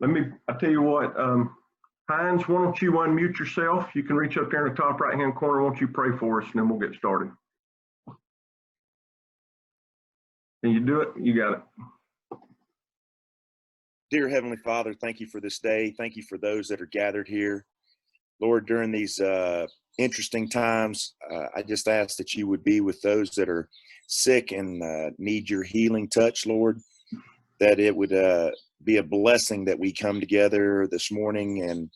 I tell you what, Hines, why don't you unmute yourself? You can reach up there in the top right-hand corner. Why don't you pray for us, and then we'll get started. Can you do it? You got it. Dear Heavenly Father, thank you for this day. Thank you for those that are gathered here. Lord, during these interesting times, I just ask that you would be with those that are sick and need your healing touch, Lord, that it would be a blessing that we come together this morning and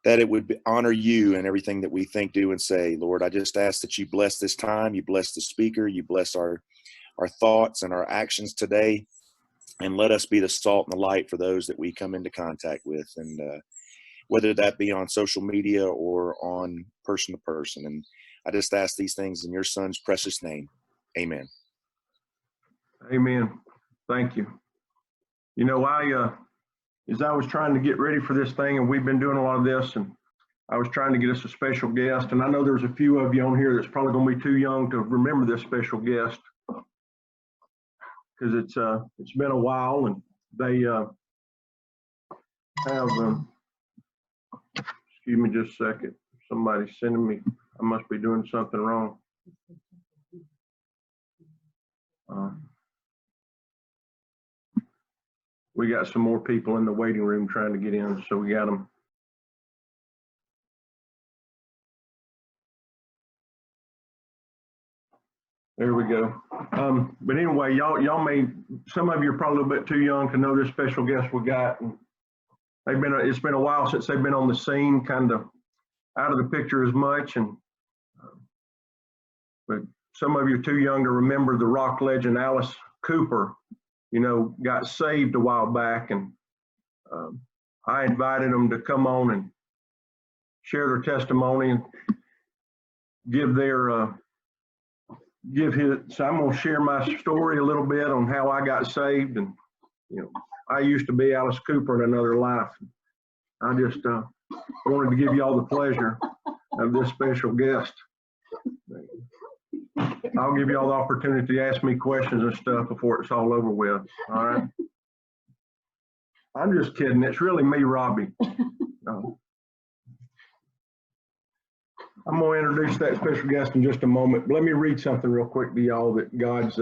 that it would honor you in everything that we think, do, and say. Lord, I just ask that you bless this time, you bless the speaker, you bless our thoughts and our actions today, and let us be the salt and the light for those that we come into contact with, and whether that be on social media or on person to person. And I just ask these things in your son's precious name. Amen. Amen. Thank you. You know, as I was trying to get ready for this thing, and we've been doing a lot of this, and I was trying to get us a special guest, and I know there's a few of you on here that's probably going to be too young to remember this special guest, because it's been a while, and they have excuse me just a second. Somebody's sending me. I must be doing something wrong. We got some more people in the waiting room trying to get in, so we got them. There we go. But anyway, y'all some of you are probably a little bit too young to know this special guest we got. And it's been a while since they've been on the scene, kind of out of the picture as much. And but some of you are too young to remember the rock legend Alice Cooper. You know, got saved a while back, and I invited them to come on and share their testimony and so I'm going to share my story a little bit on how I got saved. And, you know, I used to be Alice Cooper in another life. I just wanted to give you all the pleasure of this special guest. I'll give you all the opportunity to ask me questions and stuff before it's all over with. All right. I'm just kidding. It's really me, Robbie. I'm going to introduce that special guest in just a moment. But let me read something real quick to y'all that God's,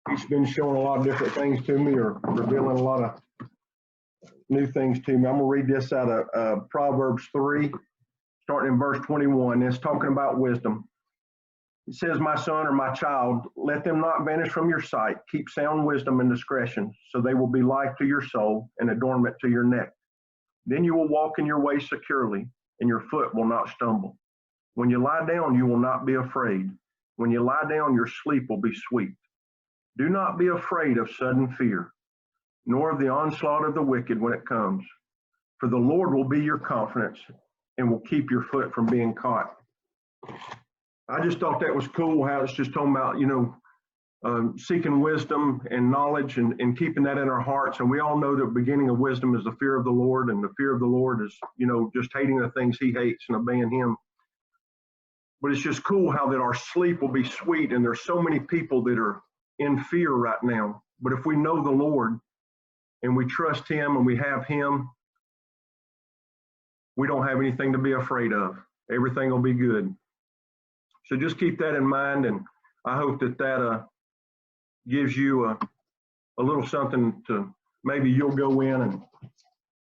he's been showing a lot of different things to me, or revealing a lot of new things to me. I'm going to read this out of Proverbs 3, starting in verse 21. It's talking about wisdom. It says, "My son or my child, let them not vanish from your sight. Keep sound wisdom and discretion, so they will be life to your soul and adornment to your neck. Then you will walk in your way securely, and your foot will not stumble. When you lie down, you will not be afraid. When you lie down, your sleep will be sweet. Do not be afraid of sudden fear, nor of the onslaught of the wicked when it comes. For the Lord will be your confidence and will keep your foot from being caught." I just thought that was cool how it's just talking about, you know, seeking wisdom and knowledge and keeping that in our hearts. And we all know the beginning of wisdom is the fear of the Lord, and the fear of the Lord is, you know, just hating the things he hates and obeying him. But it's just cool how that our sleep will be sweet. And there's so many people that are in fear right now. But if we know the Lord and we trust him and we have him, we don't have anything to be afraid of. Everything will be good. So just keep that in mind, and I hope that gives you a little something to, maybe you'll go in and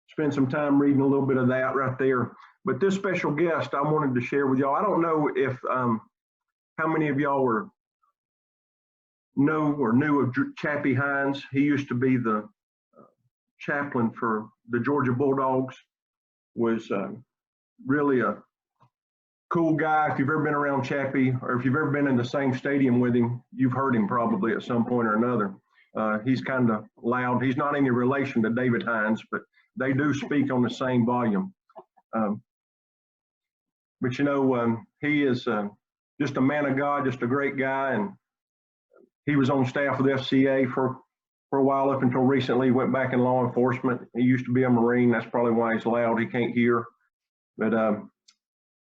spend some time reading a little bit of that right there. But this special guest I wanted to share with y'all, I don't know if how many of y'all knew of Chappie Hines. He used to be the chaplain for the Georgia Bulldogs. Was really a cool guy. If you've ever been around Chappie, or if you've ever been in the same stadium with him, you've heard him probably at some point or another. He's kind of loud. He's not any relation to David Hines, but they do speak on the same volume. But you know, he is just a man of God, just a great guy. And he was on staff with FCA for a while, up until recently. He went back in law enforcement. He used to be a Marine. That's probably why he's loud. He can't hear. But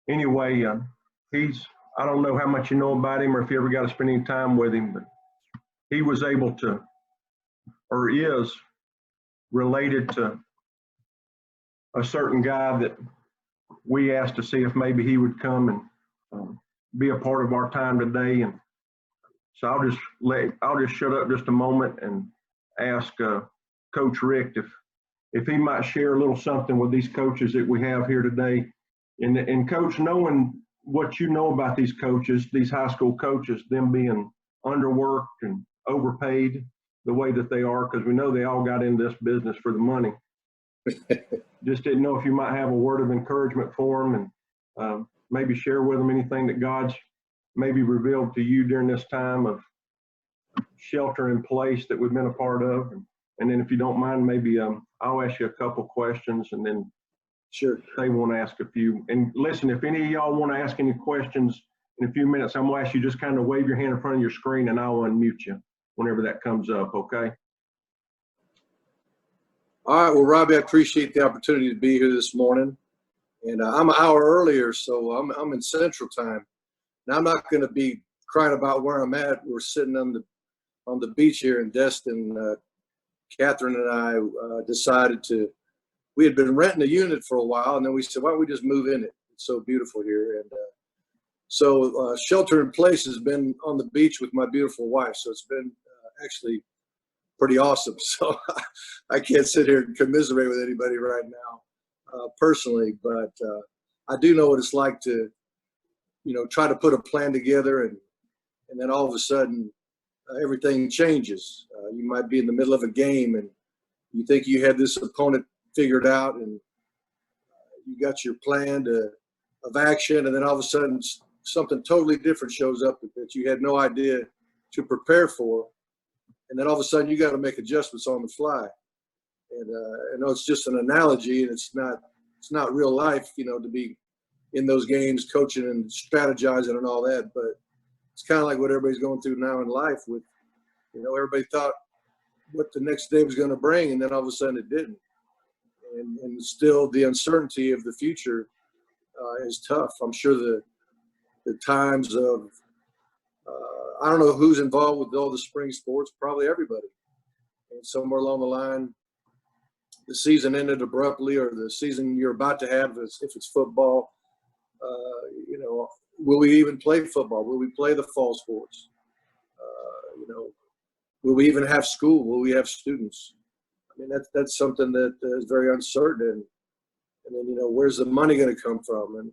anyway, I don't know how much you know about him, or if you ever got to spend any time with him, but he was able to, or is related to a certain guy that we asked to see if maybe he would come and be a part of our time today. And so I'll just shut up just a moment and ask Coach Richt if he might share a little something with these coaches that we have here today. And Coach, knowing what you know about these coaches, these high school coaches, them being underworked and overpaid the way that they are, because we know they all got into this business for the money. Just didn't know if you might have a word of encouragement for them and maybe share with them anything that God's maybe revealed to you during this time of shelter in place that we've been a part of. And then if you don't mind, maybe I'll ask you a couple questions and then sure, they want to ask a few. And listen, if any of y'all want to ask any questions in a few minutes, I'm going to ask you just kind of wave your hand in front of your screen and I'll unmute you whenever that comes up, okay? All right, well, Robbie, I appreciate the opportunity to be here this morning. And I'm an hour earlier, so I'm in Central Time. Now, I'm not going to be crying about where I'm at. We're sitting on the beach here in Destin. Catherine and I decided we had been renting a unit for a while, and then we said, why don't we just move in it? It's so beautiful here. And so shelter in place has been on the beach with my beautiful wife. So it's been actually pretty awesome. So I can't sit here and commiserate with anybody right now personally, but I do know what it's like to, try to put a plan together and then all of a sudden everything changes. You might be in the middle of a game and you think you have this opponent figured out and you got your plan of action, and then all of a sudden something totally different shows up that you had no idea to prepare for. And then all of a sudden you got to make adjustments on the fly. And I know it's just an analogy and it's not real life, to be in those games, coaching and strategizing and all that. But it's kind of like what everybody's going through now in life with, everybody thought what the next day was going to bring, and then all of a sudden it didn't. And still the uncertainty of the future is tough. I'm sure the times of, I don't know who's involved with all the spring sports, probably everybody. And somewhere along the line, the season ended abruptly, or the season you're about to have, if it's football, will we even play football? Will we play the fall sports? Will we even have school? Will we have students? I mean, that's something that is very uncertain. And then, where's the money going to come from? And,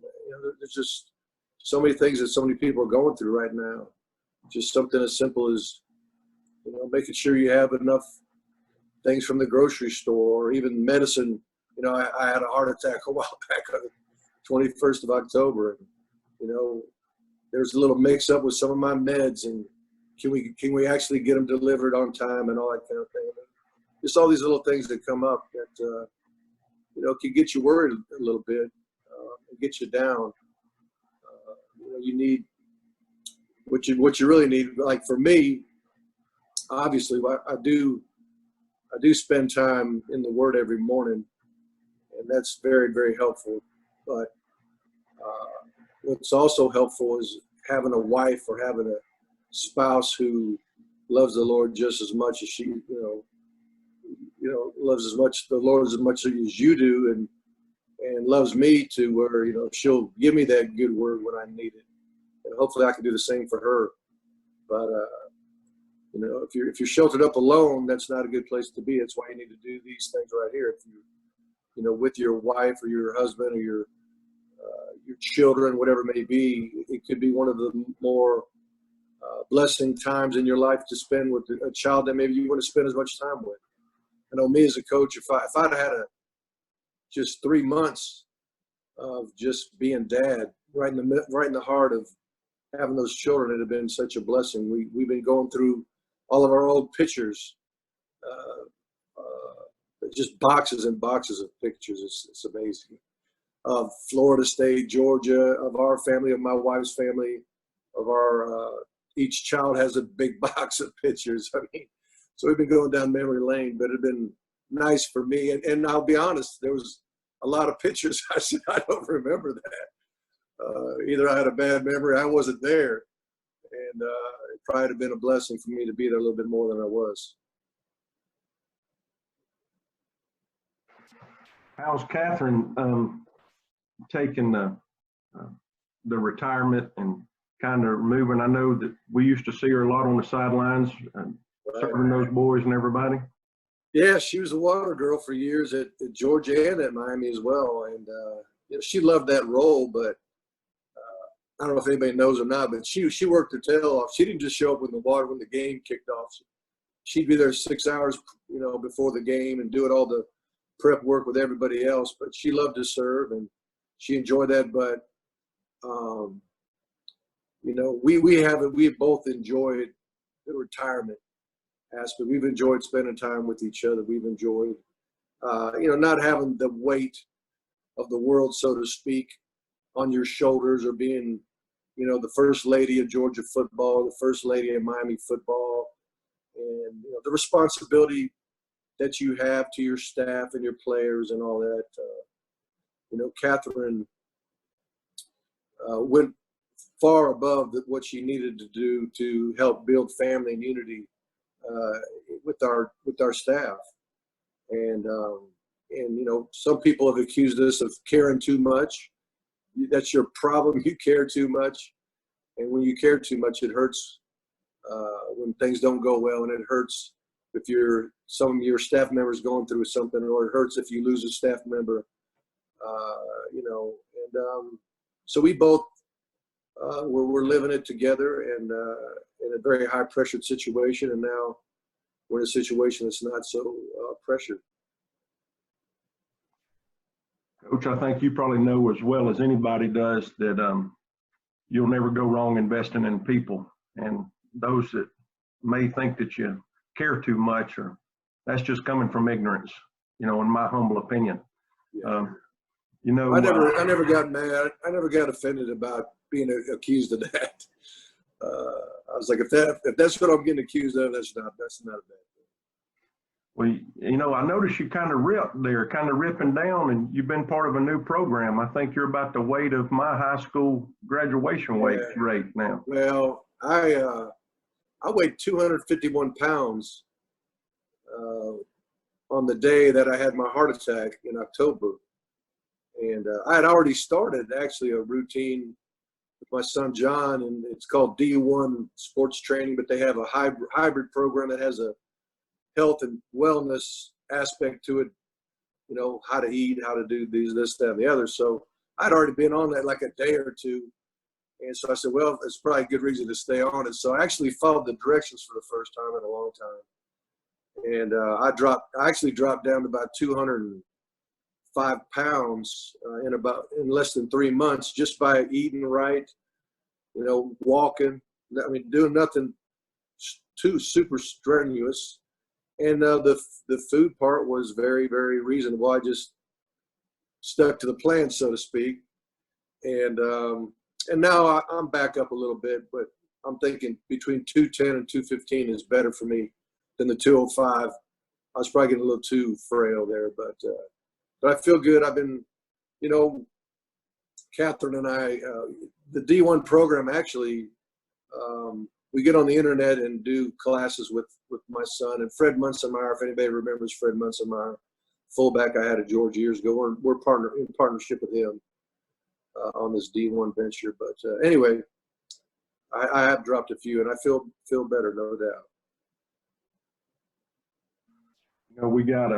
there's just so many things that so many people are going through right now. Just something as simple as, making sure you have enough things from the grocery store or even medicine. I had a heart attack a while back on the 21st of October. And, there's a little mix up with some of my meds, and can we actually get them delivered on time and all that kind of thing. Just all these little things that come up that, can get you worried a little bit and get you down. You need what you really need. Like for me, obviously, I do spend time in the Word every morning, and that's very, very helpful. But what's also helpful is having a wife or having a spouse who loves the Lord just as much as she, loves the Lord as much as you do, and loves me to where, she'll give me that good word when I need it. And hopefully I can do the same for her. But, if you're sheltered up alone, that's not a good place to be. That's why you need to do these things right here. If you, with your wife or your husband or your children, whatever it may be, it could be one of the more blessing times in your life to spend with a child that maybe you want to spend as much time with. I know me as a coach, if I'd had just 3 months of just being dad, right in the heart of having those children, it had been such a blessing. We've been going through all of our old pictures, just boxes and boxes of pictures. It's amazing. Of Florida State, Georgia, of our family, of my wife's family, of our each child has a big box of pictures. I mean, so we've been going down memory lane, but it'd been nice for me. And I'll be honest, there was a lot of pictures. I said, I don't remember that. Either I had a bad memory, I wasn't there. And it probably have been a blessing for me to be there a little bit more than I was. How's Catherine taking the retirement and kind of moving? I know that we used to see her a lot on the sidelines, serving those boys and everybody. Yeah, she was a water girl for years at Georgia and at Miami as well. And she loved that role, but I don't know if anybody knows or not, but she worked her tail off. She didn't just show up in the water when the game kicked off. She'd be there 6 hours, before the game and doing all the prep work with everybody else. But she loved to serve and she enjoyed that. But we've both enjoyed the retirement aspect. We've enjoyed spending time with each other. We've enjoyed, not having the weight of the world, so to speak, on your shoulders, or being, the first lady of Georgia football, the first lady of Miami football, and the responsibility that you have to your staff and your players and all that. Catherine went far above what she needed to do to help build family and unity with our staff. And some people have accused us of caring too much. That's your problem. You care too much. And when you care too much, it hurts when things don't go well, and it hurts if some of your staff members going through something, or it hurts if you lose a staff member, so we both we're living it together, and in a very high pressured situation, and now we're in a situation that's not so pressured. Coach, I think you probably know as well as anybody does that you'll never go wrong investing in people. And those that may think that you care too much, or that's just coming from ignorance, in my humble opinion. Yeah. I never got mad. I never got offended about being accused of that. I was like, if that's what I'm getting accused of, that's not a bad thing. Well, I noticed you kind of ripping down, and you've been part of a new program. I think you're about the weight of my high school graduation weight rate now. Well, I weighed 251 pounds on the day that I had my heart attack in October. And I had already started actually a routine with my son, John, and it's called D1 sports training, but they have a hybrid program that has a health and wellness aspect to it, how to eat, how to do this, that, and the other. So I'd already been on that like a day or two. And so I said, well, it's probably a good reason to stay on it. So I actually followed the directions for the first time in a long time. And I actually dropped down to about 205 pounds in less than 3 months, just by eating right, walking, doing nothing too super strenuous. And the food part was very, very reasonable. I just stuck to the plan, so to speak. And now I'm back up a little bit, but I'm thinking between 210 and 215 is better for me than the 205. I was probably getting a little too frail there, but I feel good. I've been, Catherine and I, the D1 program actually, we get on the internet and do classes with my son and Fred Munsenmeyer. If anybody remembers Fred Munsenmeyer, fullback I had at Georgia years ago. We're in partnership with him on this D1 venture. But anyway, I have dropped a few, and I feel better, no doubt. We got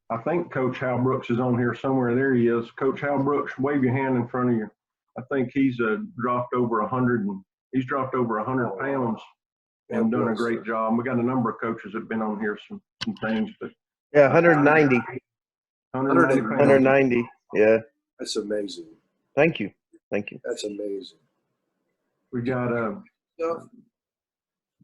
I think Coach Hal Brooks is on here somewhere. There he is. Coach Hal Brooks, wave your hand in front of you. I think he's dropped over 100 pounds and done a great job. We got a number of coaches that have been on here some things, but 190. 190. Yeah. That's amazing. Thank you. That's amazing. We got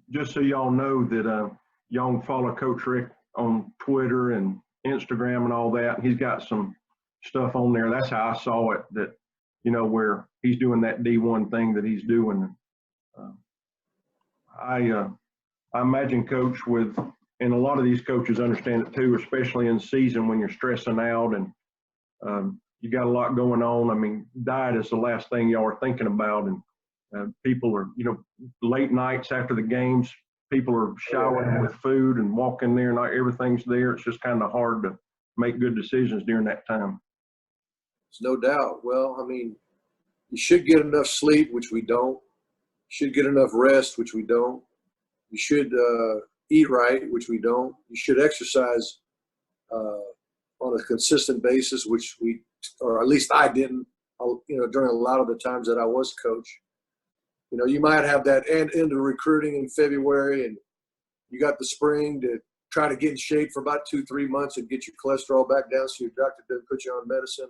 just so y'all know that y'all can follow Coach Richt on Twitter and Instagram and all that. He's got some stuff on there. That's how I saw it, that where he's doing that D1 thing that he's doing. I imagine, Coach, and a lot of these coaches understand it too, especially in season when you're stressing out and you got a lot going on. Diet is the last thing y'all are thinking about, and people are, late nights after the games, people are showering with food and walking there, and everything's there. It's just kind of hard to make good decisions during that time. There's no doubt. Well, I mean, you should get enough sleep, which we don't. You should get enough rest, which we don't. You should eat right, which we don't. You should exercise on a consistent basis, which we, or at least I didn't, during a lot of the times that I was coach. You might have that end of recruiting in February, and you got the spring to try to get in shape for about 2-3 months and get your cholesterol back down so your doctor doesn't put you on medicine.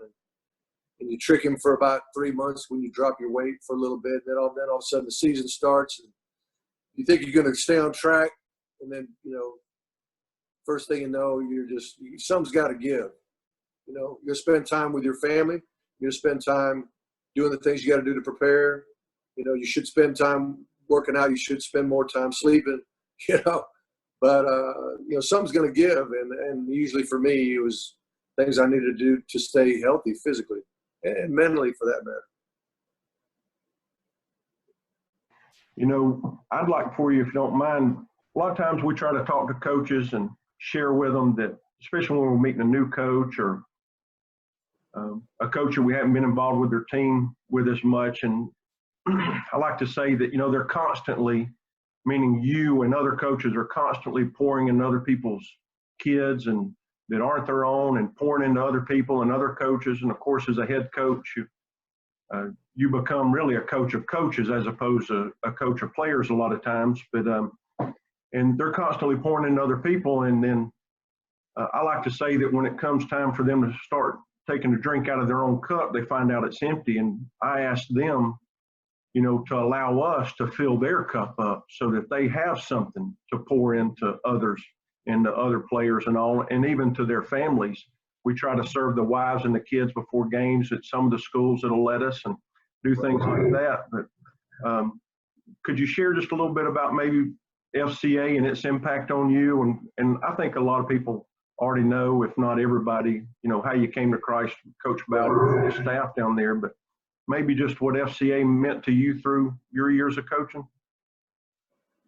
And you trick him for about 3 months when you drop your weight for a little bit. Then all of a sudden the season starts, and you think you're going to stay on track, and then, first thing you know, something's got to give. You spend time with your family. You spend time doing the things you got to do to prepare. You should spend time working out. You should spend more time sleeping, But, something's going to give. And usually for me, it was things I needed to do to stay healthy physically and mentally, for that matter. I'd like for you, if you don't mind, a lot of times we try to talk to coaches and share with them that, especially when we're meeting a new coach or a coach that we haven't been involved with their team with as much. And I like to say that, they're constantly, meaning you and other coaches are constantly pouring into other people's kids and that aren't their own, and pouring into other people and other coaches. And of course, as a head coach, you become really a coach of coaches as opposed to a coach of players a lot of times. But and they're constantly pouring into other people. And then I like to say that when it comes time for them to start taking a drink out of their own cup, they find out it's empty. And I ask them, to allow us to fill their cup up so that they have something to pour into others and to other players and all, and even to their families. We try to serve the wives and the kids before games at some of the schools that'll let us, and do things like that. But could you share just a little bit about maybe FCA and its impact on you? And I think a lot of people already know, if not everybody, how you came to Christ, Coach Bowder and his staff down there, but maybe just what FCA meant to you through your years of coaching.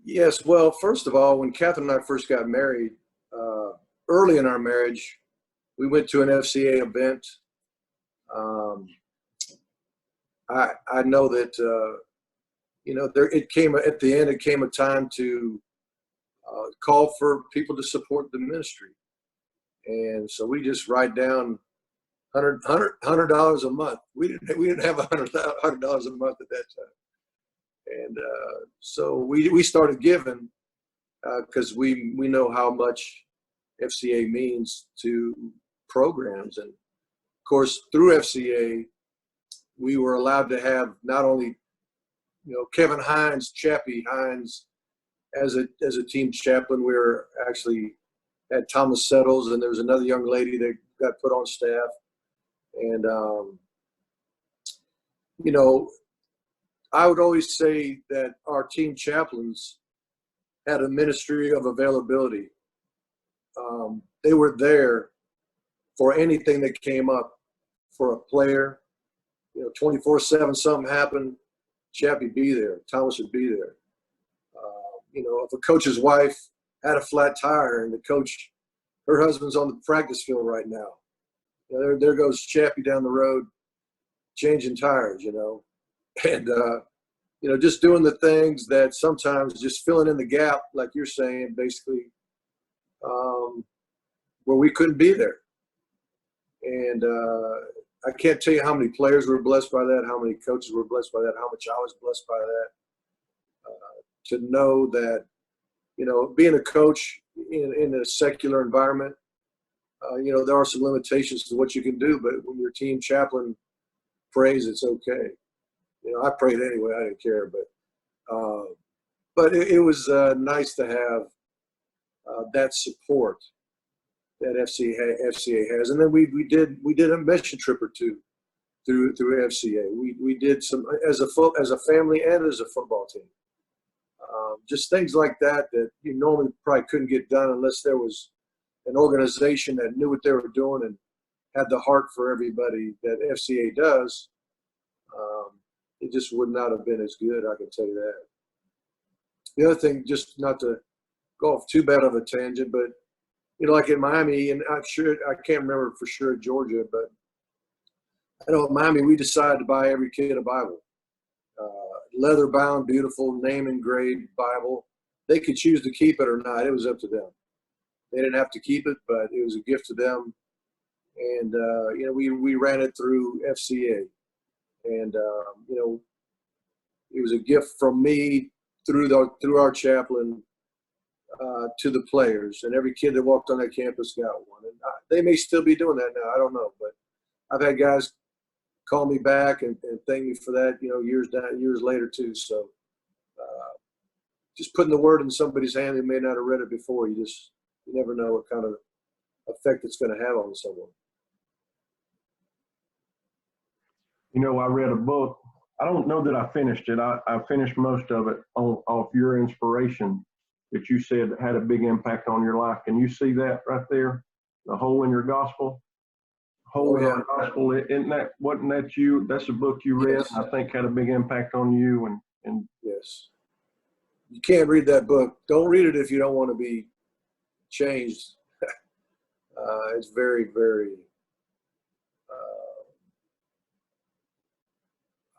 Yes. Well, first of all, when Catherine and I first got married, early in our marriage, we went to an FCA event. I know that, it came at the end, it came a time to call for people to support the ministry. And so we just write down $100 a month. We didn't have $100 a month at that time. And so we started giving because we know how much FCA means to programs. And of course, through FCA, we were allowed to have not only, Kevin Hines, Chappie Hines, as a team chaplain. We were actually had Thomas Settles, and there was another young lady that got put on staff. And, I would always say that our team chaplains had a ministry of availability. They were there for anything that came up for a player. 24/7, something happened, Chappie be there, Thomas would be there. If a coach's wife had a flat tire and her husband's on the practice field right now, there goes Chappie down the road changing tires, and, just doing the things that sometimes just filling in the gap, like you're saying, basically, where we couldn't be there. And I can't tell you how many players were blessed by that, how many coaches were blessed by that, how much I was blessed by that. To know that, being a coach in a secular environment, there are some limitations to what you can do, but when your team chaplain prays, it's okay. I prayed anyway, I didn't care, but it was nice to have that support that FCA has. And then we did a mission trip or two through FCA. We did some as a family and as a football team. Just things like that you normally probably couldn't get done unless there was an organization that knew what they were doing and had the heart for everybody that FCA does. It just would not have been as good, I can tell you that. The other thing, just not to go off too bad of a tangent, but like in Miami, and I'm sure, I can't remember for sure Georgia, but I know in Miami, we decided to buy every kid a Bible. Leather bound, beautiful, name engraved Bible. They could choose to keep it or not. It was up to them. They didn't have to keep it, but it was a gift to them. And, we ran it through FCA. And, it was a gift from me through our chaplain to the players. And every kid that walked on that campus got one. And they may still be doing that now. I don't know. But I've had guys call me back and thank me for that, years later too. So just putting the word in somebody's hand who may not have read it before, you never know what kind of effect it's going to have on someone. I read a book. I don't know that I finished it. I finished most of it off your inspiration that you said had a big impact on your life. Can you see that right there? The Hole in Your Gospel? Hole in Your Gospel. Wasn't that you? That's a book you read. Yes. I think had a big impact on you. And yes. You can't read that book. Don't read it if you don't want to be changed. It's very, very,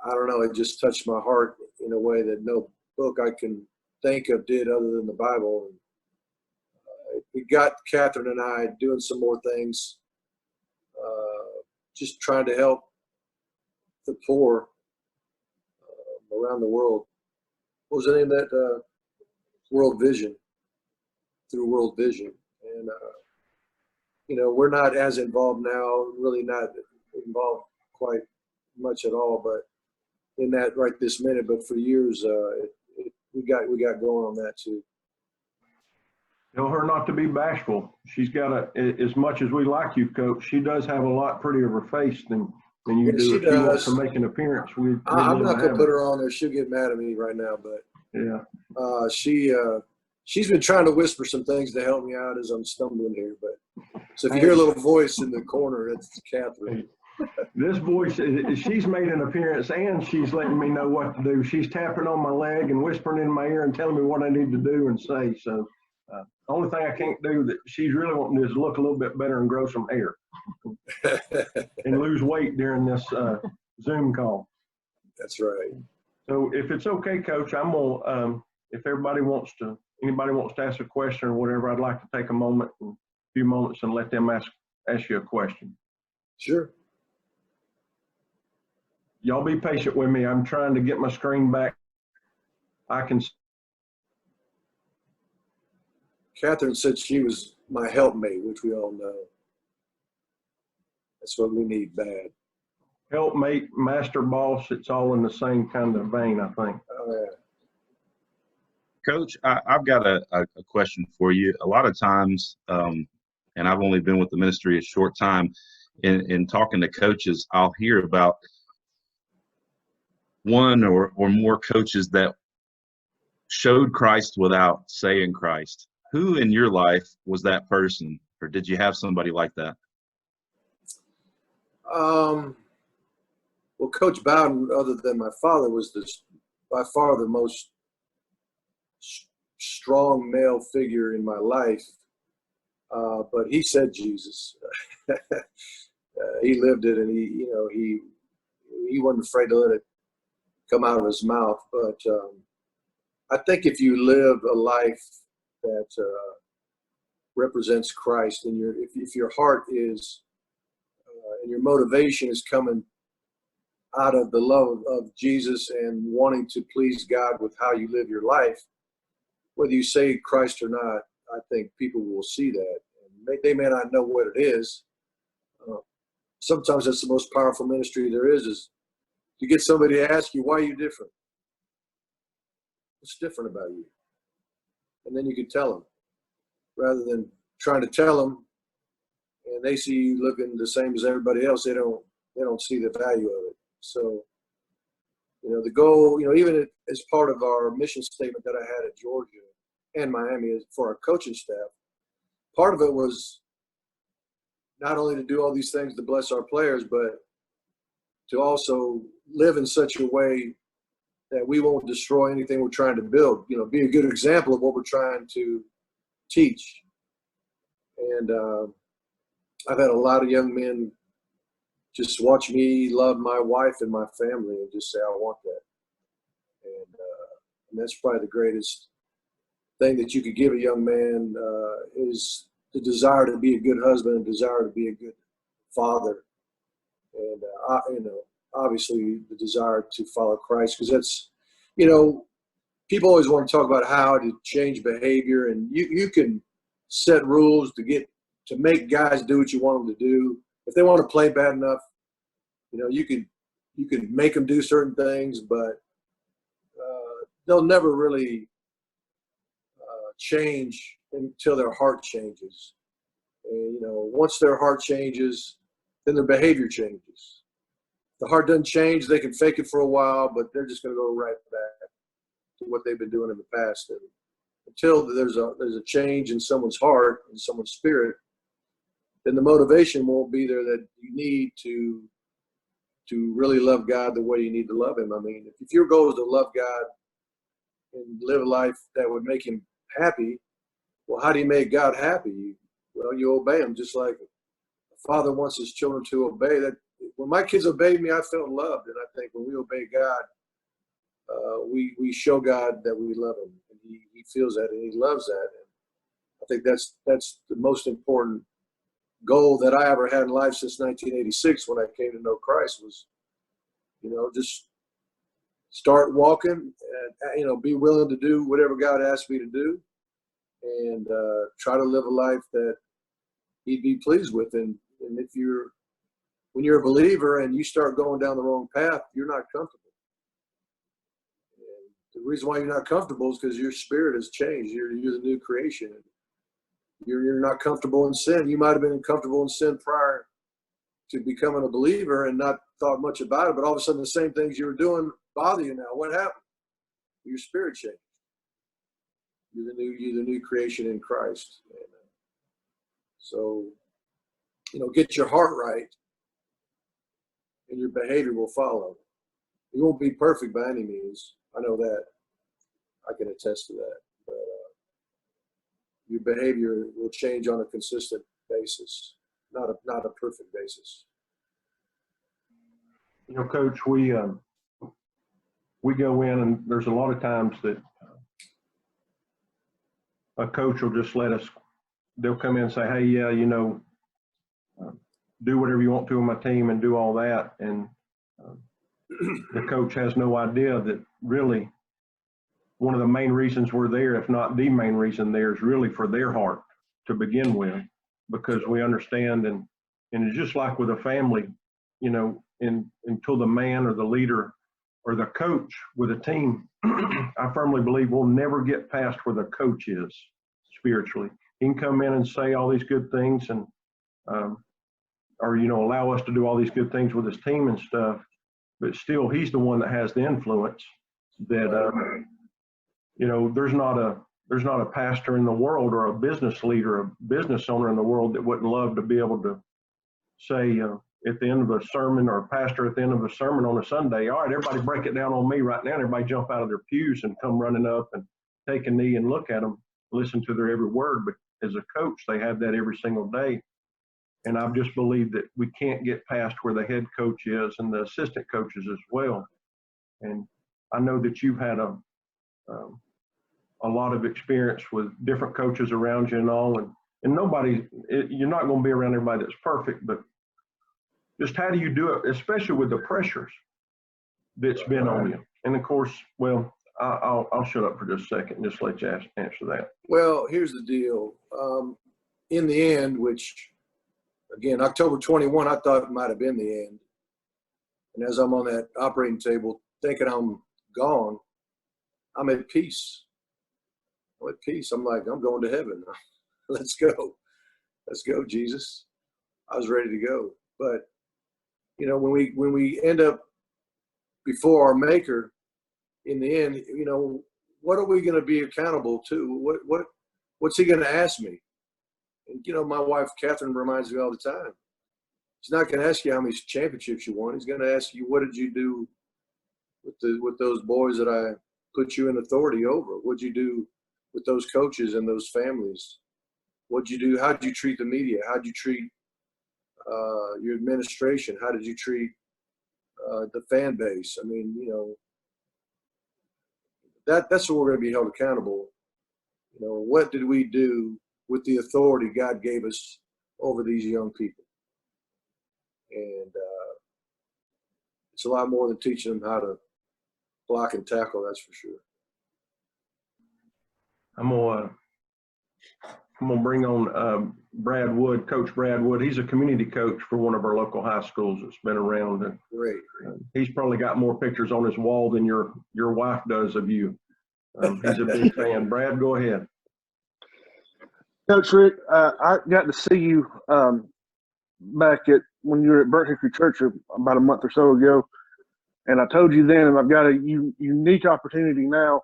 I don't know, it just touched my heart in a way that no book I can think of did other than the Bible. And it got Catherine and I doing some more things, just trying to help the poor around the world. What was the name of that? World Vision, through World Vision. And, we're not as involved now, really not involved quite much at all, but in that right this minute, but for years, we got going on that too. Tell her not to be bashful. She's got as much as we like you, Coach, she does have a lot prettier of a face than you do. If she wants to make an appearance, I'm not gonna put her on there. She'll get mad at me right now, but yeah. She's been trying to whisper some things to help me out as I'm stumbling here. But so if you hear a little voice in the corner, it's Catherine. This voice, she's made an appearance and she's letting me know what to do. She's tapping on my leg and whispering in my ear and telling me what I need to do and say. So the only thing I can't do that she's really wanting to do is look a little bit better and grow some hair and lose weight during this Zoom call. That's right. So if it's okay, Coach, I'm gonna, if anybody wants to ask a question or whatever, I'd like to take a few moments and let them ask you a question. Sure. Y'all be patient with me. I'm trying to get my screen back. Catherine said she was my helpmate, which we all know. That's what we need bad. Helpmate, master boss, it's all in the same kind of vein, I think. Oh, yeah. Coach, I've got a question for you. A lot of times, and I've only been with the ministry a short time, in talking to coaches, I'll hear about one or more coaches that showed Christ without saying Christ. Who in your life was that person, or did you have somebody like that? Well, Coach Bowden, other than my father, was by far the most strong male figure in my life. But he said Jesus. He lived it, and he wasn't afraid to let it come out of his mouth. But I think if you live a life that represents Christ, and if your heart is and your motivation is coming out of the love of Jesus and wanting to please God with how you live your life, whether you say Christ or not, I think people will see that. And they may not know what it is. Sometimes that's the most powerful ministry there is to get somebody to ask you, why are you different? What's different about you? And then you can tell them, rather than trying to tell them and they see you looking the same as everybody else. They don't see the value of it. So, the goal, even as part of our mission statement that I had at Georgia and Miami for our coaching staff, part of it was not only to do all these things to bless our players, but to also live in such a way that we won't destroy anything we're trying to build. Be a good example of what we're trying to teach. And I've had a lot of young men just watch me love my wife and my family and just say, I want that. And that's probably the greatest thing that you could give a young man is the desire to be a good husband, desire to be a good father, and obviously the desire to follow Christ, because that's, people always want to talk about how to change behavior, and you can set rules to make guys do what you want them to do. If they want to play bad enough, you can make them do certain things, but they'll never really change until their heart changes. And once their heart changes, then their behavior changes. If the heart doesn't change, they can fake it for a while, but they're just going to go right back to what they've been doing in the past. And until there's a change in someone's heart, in someone's spirit, then the motivation won't be there that you need to really love God the way you need to love him. I mean, if your goal is to love God and live a life that would make him happy, well, how do you make God happy? Well, you obey him, just like a father wants his children to obey. That when my kids obeyed me, I felt loved. And I think when we obey God, we show God that we love him, and he feels that and he loves that. And I think that's the most important goal that I ever had in life since 1986 when I came to know Christ was, just start walking and, be willing to do whatever God asked me to do, and try to live a life that he'd be pleased with. And when you're a believer and you start going down the wrong path, you're not comfortable. And the reason why you're not comfortable is because your spirit has changed. You're the new creation. You're not comfortable in sin. You might have been comfortable in sin prior to becoming a believer and not thought much about it, but all of a sudden the same things you were doing bother you now. What happened? Your spirit changed. You're the new creation in Christ. And, so, get your heart right, and your behavior will follow. You won't be perfect by any means. I know that. I can attest to that. But your behavior will change on a consistent basis, not a perfect basis. Coach, we go in, and there's a lot of times that a coach will just they'll come in and say, hey, yeah, do whatever you want to on my team and do all that. And the coach has no idea that really one of the main reasons we're there, if not the main reason there, is really for their heart to begin with, because we understand, and it's just like with a family, until the man or the leader or the coach with a team, I firmly believe we'll never get past where the coach is spiritually. He can come in and say all these good things and, or allow us to do all these good things with his team and stuff, but still he's the one that has the influence that, there's not a pastor in the world or a business leader, a business owner in the world that wouldn't love to be able to say at the end of a sermon, or a pastor at the end of a sermon on a Sunday, all right, everybody break it down on me right now. And everybody jump out of their pews and come running up and take a knee and look at them, listen to their every word. But as a coach, they have that every single day. And I just believe that we can't get past where the head coach is and the assistant coaches as well. And I know that you've had a lot of experience with different coaches around you and all, and you're not going to be around everybody that's perfect, but just how do you do it, especially with the pressures that's been on you? And of course, well, I'll shut up for just a second and just let you answer that. Well, here's the deal. In the end, which again, October 21, I thought it might have been the end. And as I'm on that operating table thinking I'm gone, I'm at peace. I'm at peace. I'm like, I'm going to heaven. Let's go. Let's go, Jesus. I was ready to go. But, when we end up before our Maker, in the end, what are we going to be accountable to? What's he going to ask me? And, my wife, Catherine, reminds me all the time. He's not going to ask you how many championships you won. He's going to ask you, what did you do with those boys that I put you in authority over? What'd you do with those coaches and those families? What'd you do? How'd you treat the media? How'd you treat your administration? How did you treat the fan base? I mean, you know, that's what we're going to be held accountable. You know, what did we do with the authority God gave us over these young people? And it's a lot more than teaching them how to block and tackle, that's for sure. I'm gonna bring on Brad Wood, Coach Brad Wood. He's a community coach for one of our local high schools that's been around. And Great. he's probably got more pictures on his wall than your wife does of you. He's a big fan. Brad, go ahead. Coach Richt, I got to see you back when you were at Burnt Hickory Church about a month or so ago, and I told you then, and I've got a unique opportunity now.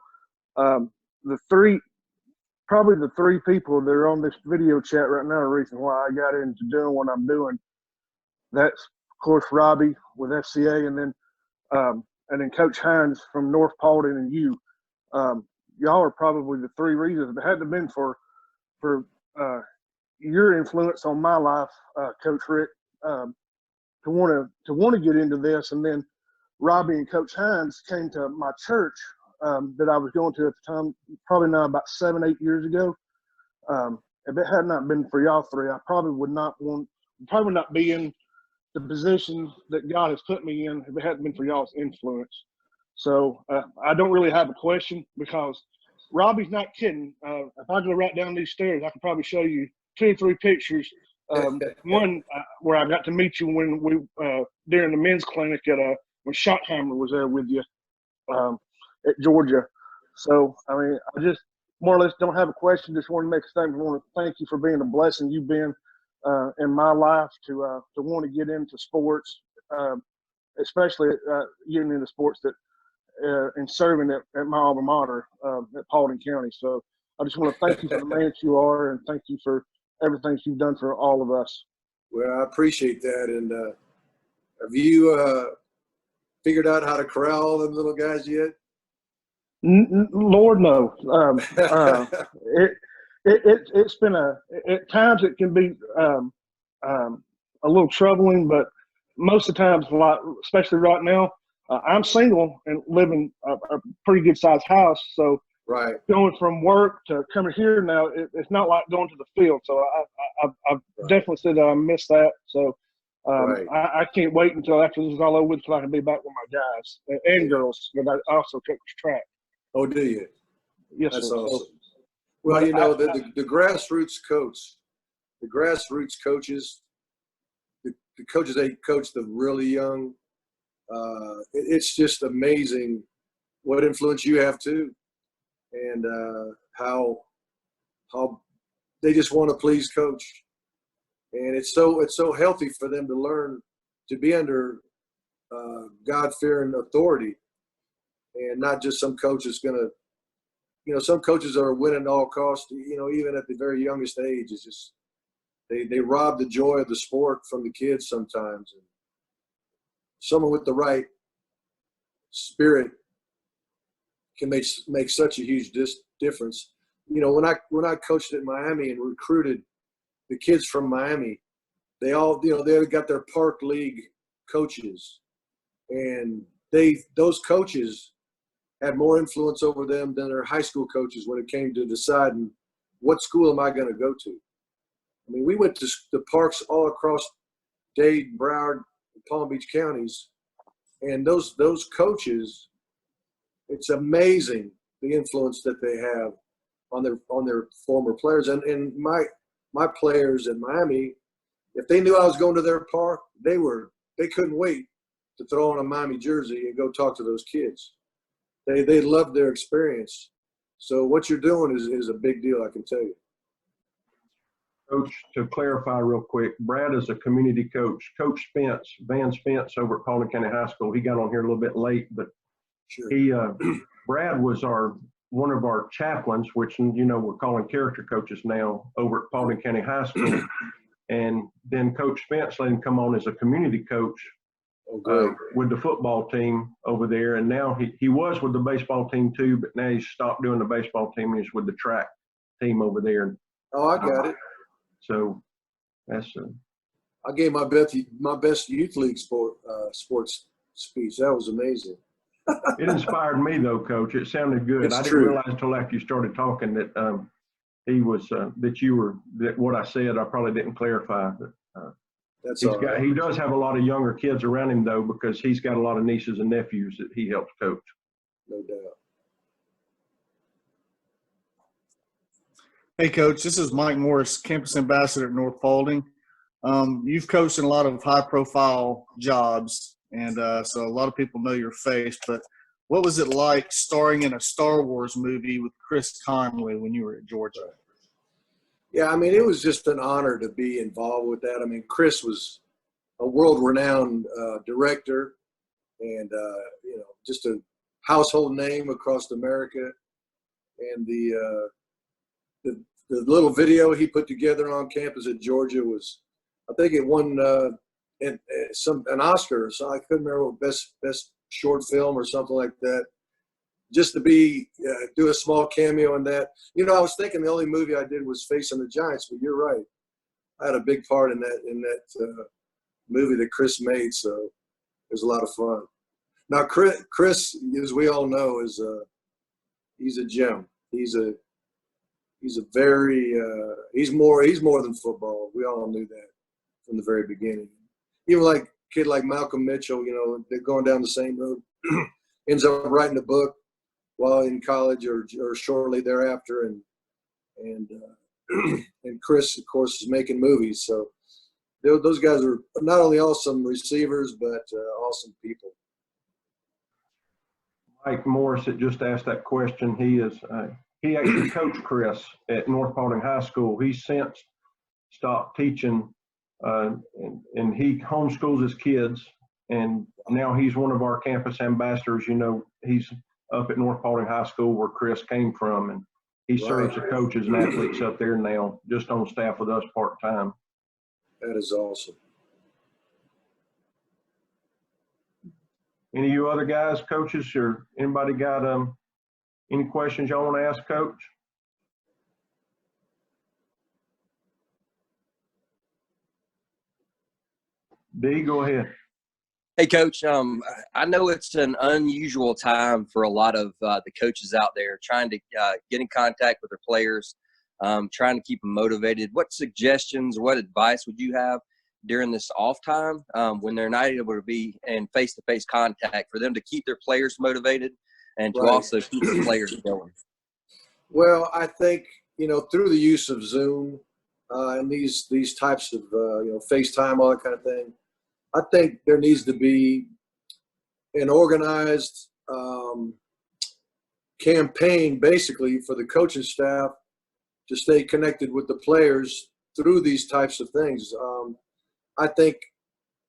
Probably the three people that are on this video chat right now are the reason why I got into doing what I'm doing. That's, of course, Robbie with FCA, and then Coach Hines from North Paulding, and you. Y'all are probably the three reasons. If it hadn't been for your influence on my life, Coach Richt, to want to get into this, and then Robbie and Coach Hines came to my church that I was going to at the time, probably now about 7-8 years ago. If it had not been for y'all three, I probably would not be in the position that God has put me in if it hadn't been for y'all's influence. So I don't really have a question, because Robbie's not kidding. If I go right down these stairs, I could probably show you 2 or 3 pictures. One where I got to meet you when we during the men's clinic when Schottheimer was there with you at Georgia. So I mean, I just more or less don't have a question. Just want to make a statement. I want to thank you for being a blessing you've been in my life to want to get into sports, especially getting into sports that and serving at my alma mater at Paulding County. So I just want to thank you for the man that you are, and thank you for everything you've done for all of us. Well, I appreciate that. And have you figured out how to corral all them little guys yet? Lord knows. It's been at times it can be a little troubling, but most of the times, especially right now, I'm single and living a pretty good sized house. So right, going from work to coming here now, it's not like going to the field. So I've definitely said that I miss that. So I can't wait until after this is all over with so I can be back with my guys and girls. But I also coach track. Oh, do you? Yes, that's sir. awesome. Well, you know, the grassroots coaches, the coaches that coach the really young, it's just amazing what influence you have too, and how they just want to please coach, and it's so healthy for them to learn to be under God-fearing authority, and not just some coach is gonna. You know, some coaches are winning at all costs, you know, even at the very youngest age. It's just they rob the joy of the sport from the kids sometimes. And someone with the right spirit can make such a huge difference. You know, when I coached at Miami and recruited the kids from Miami, they all, you know, they got their park league coaches, and those coaches had more influence over them than their high school coaches when it came to deciding what school am I going to go to. I mean, we went to the parks all across Dade, Broward, and Palm Beach counties, and those coaches, it's amazing the influence that they have on their former players. And my players in Miami, if they knew I was going to their park, they couldn't wait to throw on a Miami jersey and go talk to those kids. They loved their experience. So what you're doing is a big deal, I can tell you. Coach, to clarify real quick, Brad is a community coach. Coach Spence, Van Spence over at Paulding County High School, he got on here a little bit late, but sure. Brad was one of our chaplains, which, you know, we're calling character coaches now over at Paulding County High School. And then Coach Spence let him come on as a community coach with the football team over there. And now he was with the baseball team too, but now he's stopped doing the baseball team and he's with the track team over there. Oh, I got it. So that's I gave my best youth league sports speech. That was amazing. it inspired me though, Coach. It sounded good. It's I didn't true. realize until after you started talking that he was that what I said I probably didn't clarify. But, That's all right. he does have a lot of younger kids around him though, because he's got a lot of nieces and nephews that he helps coach. No doubt. Hey, Coach, this is Mike Morris, campus ambassador at North Paulding. You've coached in a lot of high-profile jobs, and so a lot of people know your face. But what was it like starring in a Star Wars movie with Chris Conway when you were at Georgia? Yeah, I mean, it was just an honor to be involved with that. I mean, Chris was a world-renowned director and, just a household name across America. And the little video he put together on campus at Georgia was, I think it won an Oscar. So I couldn't remember what best short film or something like that. Just to do a small cameo in that. I was thinking the only movie I did was Facing the Giants, but you're right. I had a big part in that movie that Chris made, so it was a lot of fun. Now, Chris, as we all know, he's a gem. He's more than football. We all knew that from the very beginning. Even like a kid like Malcolm Mitchell, they're going down the same road, ends up writing a book while in college or shortly thereafter, and Chris, of course, is making movies. So those guys are not only awesome receivers but awesome people. Mike Morris that just asked that question. He actually coached Chris at North Paulding High School. He's since stopped teaching, and he homeschools his kids. And now he's one of our campus ambassadors. He's up at North Paulding High School where Chris came from, and he serves the coaches and athletes up there now, just on staff with us part-time. That is awesome. Any of you other guys, coaches, or anybody got any questions y'all want to ask Coach? D, go ahead. Hey, Coach. I know it's an unusual time for a lot of the coaches out there trying to get in contact with their players, trying to keep them motivated. What suggestions, what advice would you have during this off time when they're not able to be in face-to-face contact for them to keep their players motivated and to also keep the players going? Well, I think, through the use of Zoom and these types of, FaceTime, all that kind of thing, I think there needs to be an organized campaign basically for the coaching staff to stay connected with the players through these types of things. I think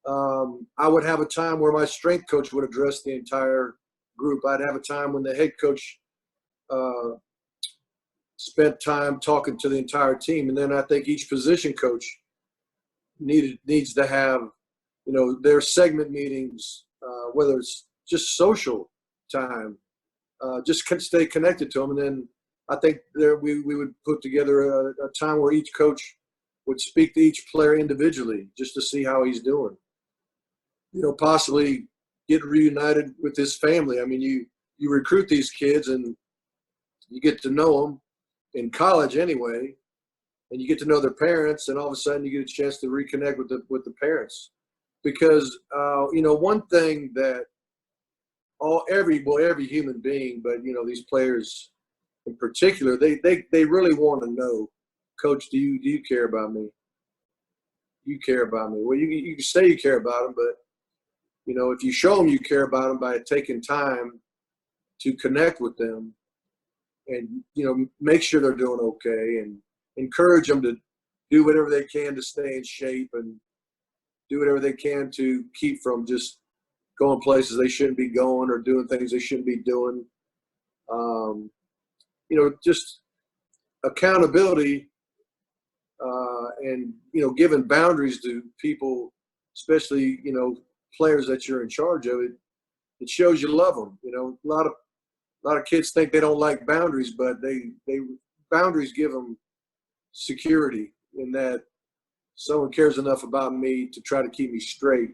I would have a time where my strength coach would address the entire group. I'd have a time when the head coach spent time talking to the entire team. And then I think each position coach needs to have, their segment meetings, whether it's just social time, just stay connected to them. And then I think we would put together a time where each coach would speak to each player individually just to see how he's doing. Possibly get reunited with his family. I mean, you recruit these kids and you get to know them in college anyway, and you get to know their parents, and all of a sudden you get a chance to reconnect with the parents. Because one thing that every human being, but these players in particular, they really want to know, Coach, do you care about me? You care about me. Well, you can say you care about them, but if you show them you care about them by taking time to connect with them, and make sure they're doing okay, and encourage them to do whatever they can to stay in shape, and do whatever they can to keep from just going places they shouldn't be going or doing things they shouldn't be doing. Just accountability and giving boundaries to people, especially players that you're in charge of. It shows you love them. A lot of kids think they don't like boundaries, but boundaries give them security in that someone cares enough about me to try to keep me straight.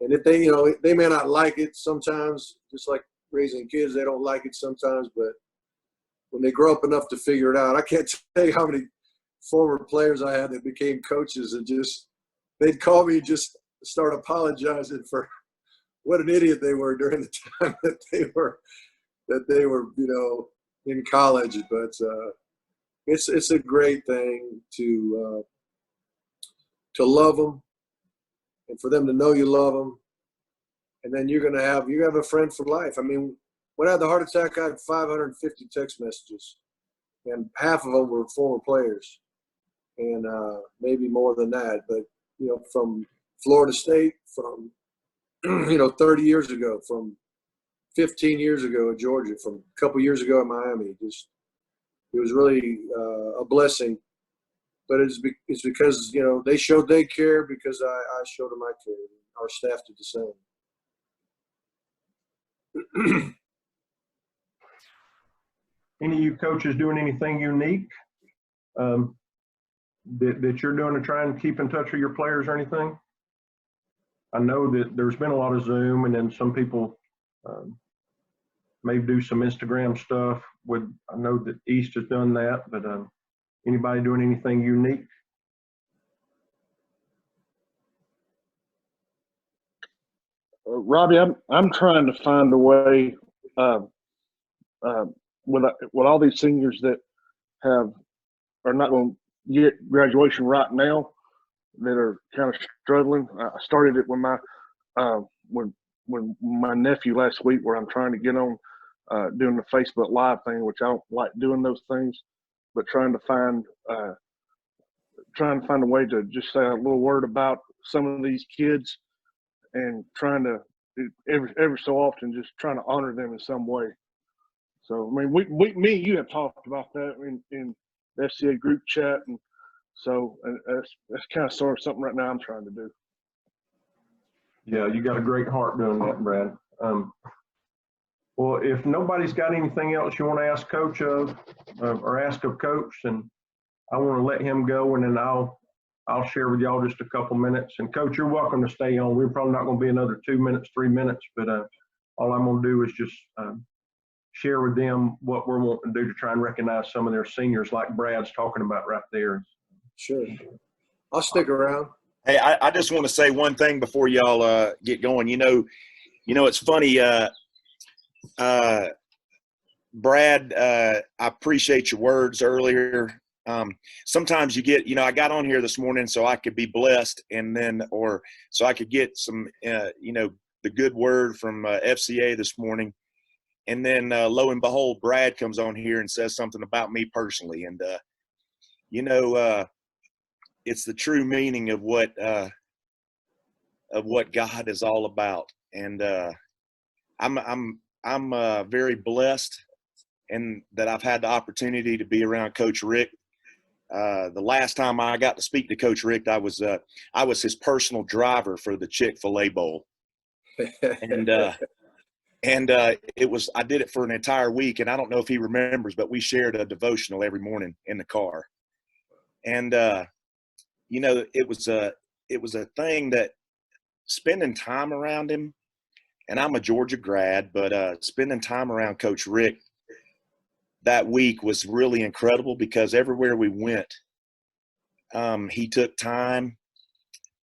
And if they, you know, they may not like it sometimes, just like raising kids, they don't like it sometimes, but when they grow up enough to figure it out, I can't tell you how many former players I had that became coaches and just, they'd call me and just start apologizing for what an idiot they were during the time that they were, you know, in college. But it's a great thing to love them and for them to know you love them. And then you have a friend for life. I mean, when I had the heart attack, I had 550 text messages, and half of them were former players, and maybe more than that. But, you know, from Florida State, from, you know, 30 years ago, from 15 years ago at Georgia, from a couple years ago at Miami. Just, it was really a blessing. But it's because, you know, they showed they care because I showed them I cared. Our staff did the same. Any of you coaches doing anything unique that you're doing to try and keep in touch with your players or anything? I know that there's been a lot of Zoom, and then some people may do some Instagram stuff. I know that East has done that, but anybody doing anything unique? Robbie, I'm trying to find a way with all these seniors that are not going to get graduation right now, that are kind of struggling. I started it when my nephew last week, where I'm trying to get on doing the Facebook Live thing, which I don't like doing those things, but trying to find a way to just say a little word about some of these kids, and trying to every so often just trying to honor them in some way. So I mean, me and you have talked about that in the FCA group chat, and so that's kind of sort of something right now I'm trying to do. Yeah, you got a great heart doing that, Brad. Well, if nobody's got anything else you want to ask Coach of, or ask of Coach, then I want to let him go, and then I'll share with y'all just a couple minutes. And Coach, you're welcome to stay on. We're probably not going to be another 2 minutes, 3 minutes, but all I'm going to do is just share with them what we're wanting to do to try and recognize some of their seniors, like Brad's talking about right there. Sure. I'll stick around. Hey, I just want to say one thing before y'all get going. You know, it's funny, Brad, I appreciate your words earlier. Sometimes you get, I got on here this morning so I could be blessed, or so I could get some, the good word from FCA this morning. And then lo and behold, Brad comes on here and says something about me personally. And, it's the true meaning of what God is all about. And I'm very blessed, and that I've had the opportunity to be around Coach Richt. The last time I got to speak to Coach Richt, I was his personal driver for the Chick-fil-A Bowl. And I did it for an entire week, and I don't know if he remembers, but we shared a devotional every morning in the car. And it was a thing that spending time around him, and I'm a Georgia grad, but spending time around Coach Richt that week was really incredible, because everywhere we went, he took time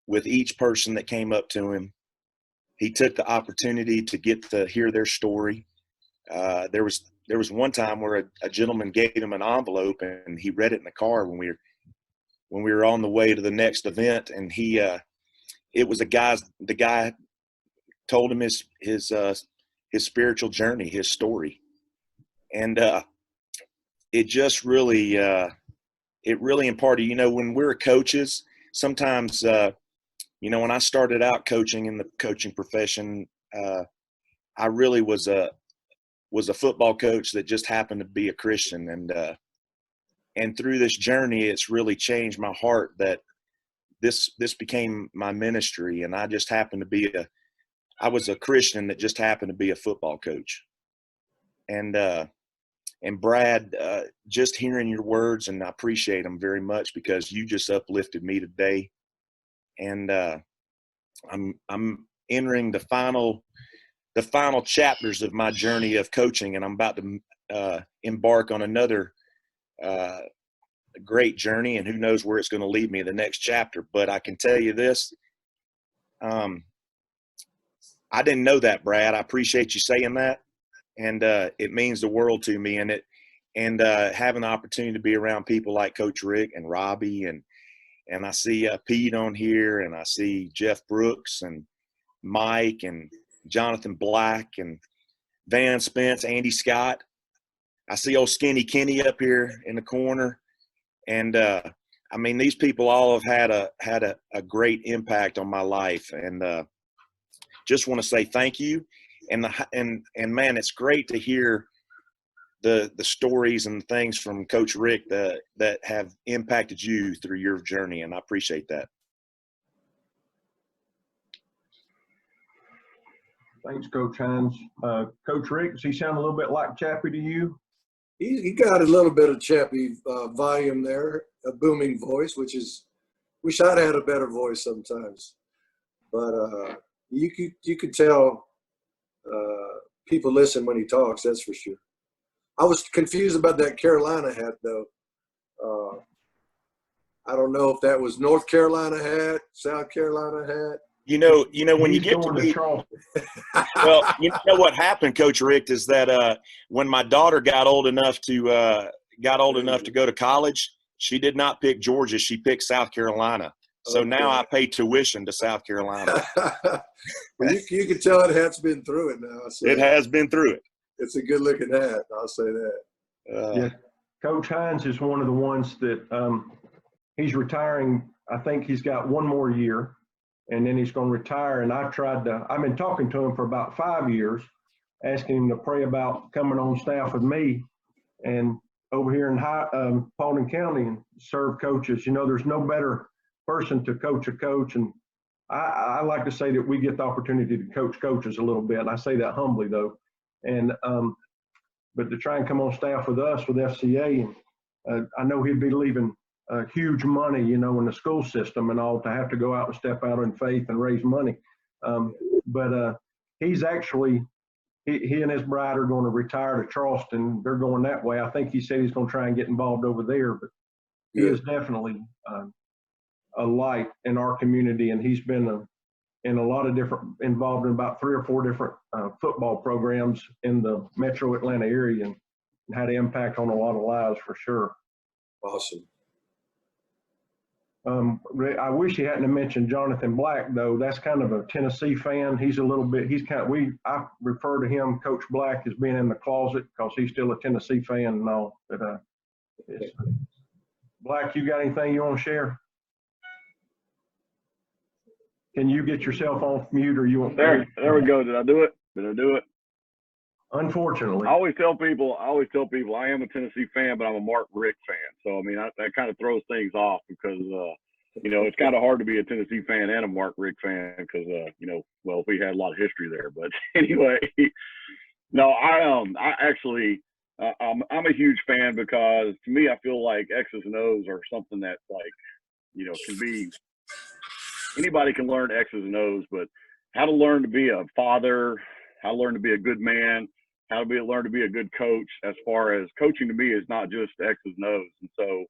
with each person that came up to him. He took the opportunity to get to hear their story. There was one time where a gentleman gave him an envelope, and he read it in the car when we were on the way to the next event, and it was the guy told him his spiritual journey, his story. And it just really imparted, when we're coaches, sometimes, when I started out coaching in the coaching profession, I really was a football coach that just happened to be a Christian. And through this journey, it's really changed my heart that this became my ministry. And I just happened to be I was a Christian that just happened to be a football coach. And And Brad, just hearing your words, and I appreciate them very much because you just uplifted me today. And I'm entering the final chapters of my journey of coaching, and I'm about to embark on another great journey, and who knows where it's going to lead me in the next chapter. But I can tell you this, I didn't know that, Brad. I appreciate you saying that, and it means the world to me. And having the opportunity to be around people like Coach Rick and Robbie, and I see Pete on here, and I see Jeff Brooks and Mike and Jonathan Black and Van Spence, Andy Scott. I see old Skinny Kenny up here in the corner. And I mean, these people all have had a great impact on my life, and just want to say thank you. And man, it's great to hear the stories and things from Coach Rick that have impacted you through your journey, and I appreciate that. Thanks, Coach Hines. Coach Rick, does he sound a little bit like Chappie to you? He got a little bit of Chappie volume there, a booming voice, wish I'd had a better voice sometimes. But you could tell people listen when he talks, that's for sure. I was confused about that Carolina hat, though. I don't know if that was North Carolina hat, South Carolina hat. You know, when you He's get to going be, Charleston. well, you know what happened, Coach Rick, is that when my daughter got old enough to go to college, she did not pick Georgia. She picked South Carolina. So Okay. now I pay tuition to South Carolina. Well, you can tell that hat's been through it now. So It has been through it. it's a good looking hat. I'll say that. Yeah, Coach Hines is one of the ones that he's retiring. I think he's got one more year, and then he's going to retire. And I've been talking to him for about 5 years, asking him to pray about coming on staff with me and over here in Paulding County and serve coaches. You know, there's no better person to coach a coach. And I like to say that we get the opportunity to coach coaches a little bit. And I say that humbly, though. And but to try and come on staff with us with FCA, and I know he'd be leaving huge money, you know, in the school system and all, to have to go out and step out in faith and raise money. But he's actually, he and his bride are going to retire to Charleston. They're going that way. I think he said he's going to try and get involved over there, but he is definitely a light in our community, and he's been in a lot of involved in about 3 or 4 different football programs in the metro Atlanta area, and had an impact on a lot of lives for sure. Awesome. I wish he hadn't mentioned Jonathan Black, though. That's kind of a Tennessee fan. I refer to him, Coach Black, as being in the closet because he's still a Tennessee fan and all. But Black, you got anything you want to share? Can you get yourself off mute, or you want? There we go. Did I do it? Unfortunately. I always tell people I am a Tennessee fan, but I'm a Mark Richt fan. So, I mean, that kind of throws things off because, you know, it's kind of hard to be a Tennessee fan and a Mark Richt fan because, you know, well, we had a lot of history there. But anyway, no, I'm a huge fan because to me, I feel like X's and O's are something that, like, you know, can be – anybody can learn X's and O's, but how to learn to be a father, how to learn to be a good man, learn to be a good coach. As far as coaching to me is not just X's and O's. And so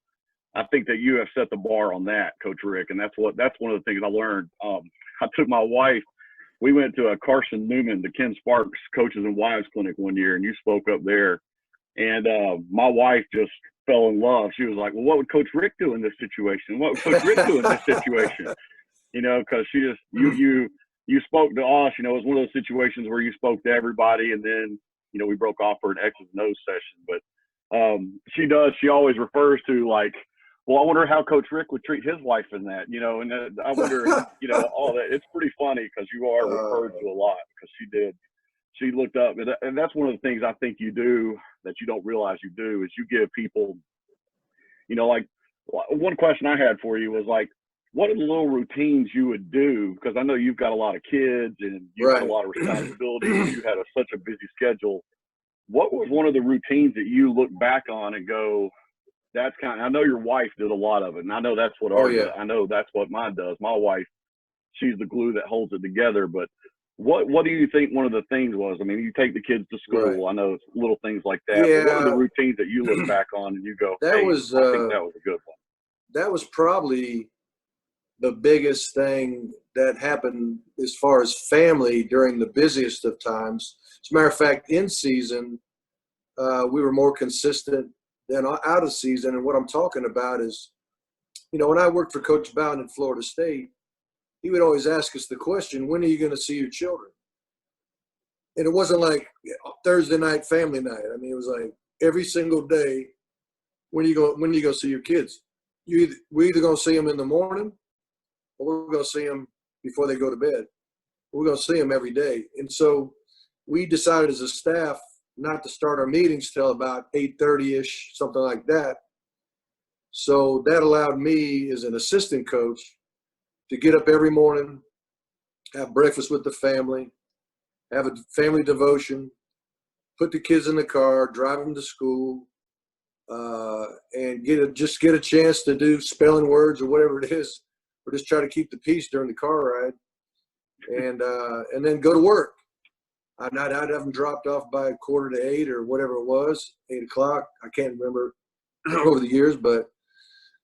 I think that you have set the bar on that, Coach Rick. And that's one of the things I learned. I took my wife, we went to a Carson Newman, the Ken Sparks Coaches and Wives Clinic one year, and you spoke up there. And my wife just fell in love. She was like, well, what would Coach Rick do in this situation? What would Coach Rick do in this situation? You know, because she just, you spoke to us, you know, it was one of those situations where you spoke to everybody, and then, you know, we broke off for an X's and O's session. But she always refers to, like, well, I wonder how Coach Rick would treat his wife in that, you know, and I wonder, you know, all that. It's pretty funny because you are referred to a lot because she looked up, and that's one of the things I think you do that you don't realize you do is you give people, you know, like one question I had for you was like, what are the little routines you would do? Because I know you've got a lot of kids and you've got a lot of responsibilities. You had such a busy schedule. what was one of the routines that you look back on and go, that's kind of, I know your wife did a lot of it, and I know that's what I know that's what mine does. My wife, she's the glue that holds it together. But what do you think one of the things was? I mean, you take the kids to school. Right. I know it's little things like that. Yeah. But what are the routines that you look back on and you go, that hey, was, I think that was a good one? That was probably the biggest thing that happened as far as family during the busiest of times. As a matter of fact, in season, we were more consistent than out of season. And what I'm talking about is, you know, when I worked for Coach Bowden at Florida State, he would always ask us the question, when are you going to see your children? And it wasn't like Thursday night, family night. I mean, it was like every single day, when you go see your kids? We're either going to see them in the morning or we're going to see them before they go to bed. We're going to see them every day. And so we decided as a staff not to start our meetings till about 8:30-ish, something like that. So that allowed me as an assistant coach to get up every morning, have breakfast with the family, have a family devotion, put the kids in the car, drive them to school, and just get a chance to do spelling words or whatever it is, or just try to keep the peace during the car ride, and then go to work. I'd have them dropped off by 7:45 or whatever it was, 8 o'clock. I can't remember over the years, but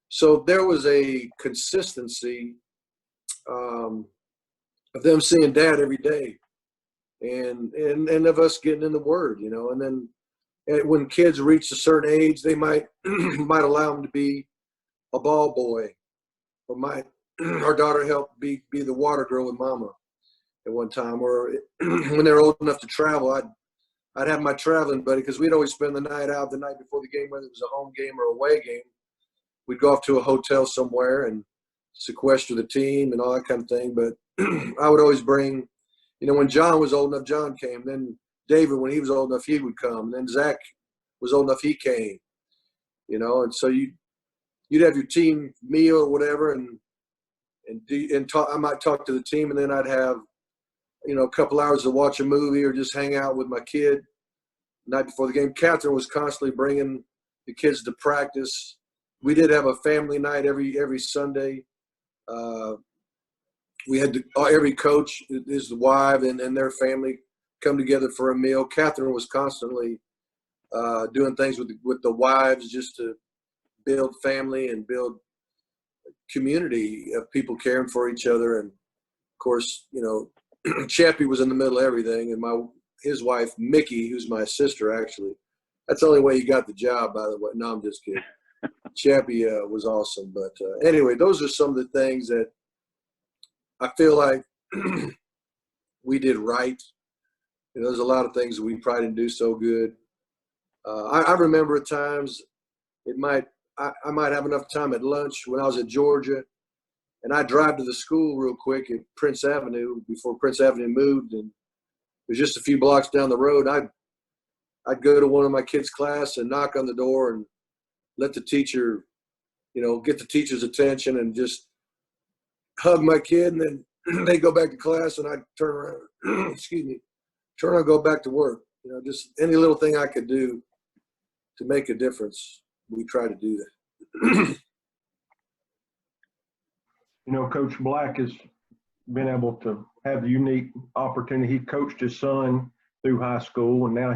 so there was a consistency of them seeing Dad every day, and of us getting in the Word, you know. And then when kids reach a certain age, they might allow them to be a ball boy, or our daughter helped be the water girl with Mama at one time, or when they're old enough to travel, I'd have my traveling buddy, because we'd always spend the night out the night before the game, whether it was a home game or away game. We'd go off to a hotel somewhere and sequester the team and all that kind of thing. But I would always bring, you know, when John was old enough, John came. Then David, when he was old enough, he would come. And then Zach was old enough, he came. You know, and so you'd have your team meal or whatever, and talk. I might talk to the team, and then I'd have, you know, a couple hours to watch a movie or just hang out with my kid the night before the game. Catherine was constantly bringing the kids to practice. We did have a family night every Sunday. We had every coach, his wife and their family, come together for a meal. Catherine was constantly doing things with the wives just to build family and build community of people caring for each other. And of course, you know, Chappie was in the middle of everything, and his wife Mickey, who's my sister, actually. That's the only way he got the job, by the way. No, I'm just kidding. Chappie was awesome, but anyway, those are some of the things that I feel like we did right. You know, there's a lot of things that we probably didn't do so good. I remember at times I might have enough time at lunch when I was at Georgia, and I'd drive to the school real quick at Prince Avenue before Prince Avenue moved, and it was just a few blocks down the road. I'd go to one of my kids' class and knock on the door and let the teacher, you know, get the teacher's attention and just hug my kid, and then they go back to class, and I'd turn around, turn around, go back to work. You know, just any little thing I could do to make a difference, we try to do that. You know, Coach Black has been able to have the unique opportunity. He coached his son through high school, and now